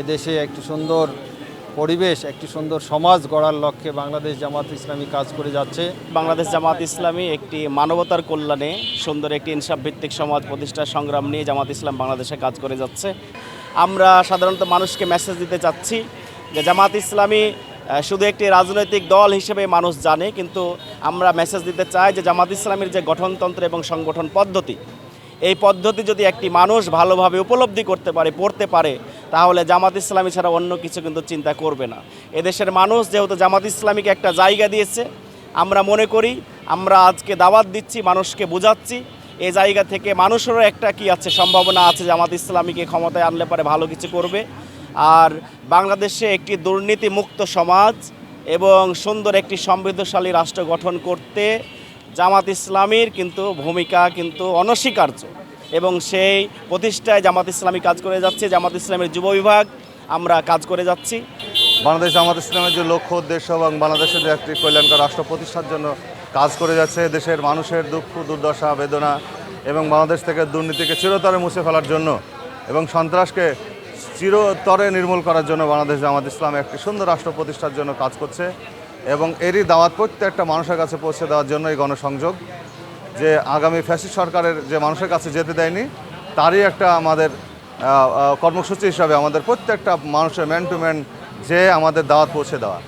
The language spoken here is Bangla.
এদেশে একটি সুন্দর পরিবেশ, একটি সুন্দর সমাজ গড়ার লক্ষ্যে বাংলাদেশ জামাত ইসলামী কাজ করে যাচ্ছে। বাংলাদেশ জামাত ইসলামী একটি মানবতার কল্যাণে সুন্দর একটি ইনসাফ ভিত্তিক সমাজ প্রতিষ্ঠার সংগ্রাম নিয়ে জামাত ইসলাম বাংলাদেশে কাজ করে যাচ্ছে। আমরা সাধারণত মানুষকে মেসেজ দিতে চাচ্ছি যে জামাত ইসলামী শুধু একটি রাজনৈতিক দল হিসেবে মানুষ জানে, কিন্তু আমরা মেসেজ দিতে চাই যে জামাত ইসলামীর যে গঠনতন্ত্র এবং সংগঠন পদ্ধতি, এই পদ্ধতি যদি একটি মানুষ ভালোভাবে উপলব্ধি করতে পারে, পড়তে পারে, তাহলে জামাত ইসলামী ছাড়া অন্য কিছু কিন্তু চিন্তা করবে না। এদেশের মানুষ যেহেতু জামাত ইসলামীকে একটা জায়গা দিয়েছে, আমরা মনে করি আমরা আজকে দাওয়াত দিচ্ছি, মানুষকে বোঝাচ্ছি, এই জায়গা থেকে মানুষেরও একটা কি আছে, সম্ভাবনা আছে জামাত ইসলামীকে ক্ষমতায় আনলে পরে ভালো কিছু করবে। আর বাংলাদেশে একটি দুর্নীতিমুক্ত সমাজ এবং সুন্দর একটি সমৃদ্ধশালী রাষ্ট্র গঠন করতে জামাত ইসলামীর কিন্তু ভূমিকা কিন্তু অনস্বীকার্য, এবং সেই প্রতিষ্ঠায় জামাত ইসলামী কাজ করে যাচ্ছে। জামাত ইসলামের যুব বিভাগ আমরা কাজ করে যাচ্ছি। বাংলাদেশ জামাত ইসলামের যে লক্ষ্য উদ্দেশ্য এবং বাংলাদেশের যে একটি কল্যাণকর রাষ্ট্র প্রতিষ্ঠার জন্য কাজ করে যাচ্ছে, দেশের মানুষের দুঃখ দুর্দশা বেদনা এবং বাংলাদেশ থেকে দুর্নীতিকে চিরতরে মুছে ফেলার জন্য এবং সন্ত্রাসকে চিরতরে নির্মূল করার জন্য বাংলাদেশ জামাত ইসলাম একটি সুন্দর রাষ্ট্র প্রতিষ্ঠার জন্য কাজ করছে। এবং এরই দাওয়াত প্রত্যেকটা মানুষের কাছে পৌঁছে দেওয়ার জন্য এই গণসংযোগ, যে আগামী ফ্যাসিস্ট সরকারের যে মানুষের কাছে যেতে দেয়নি, তারই একটা আমাদের কর্মসূচি হিসাবে আমাদের প্রত্যেকটা মানুষের ম্যান টু ম্যান যে আমাদের দাওয়াত পৌঁছে দেওয়া।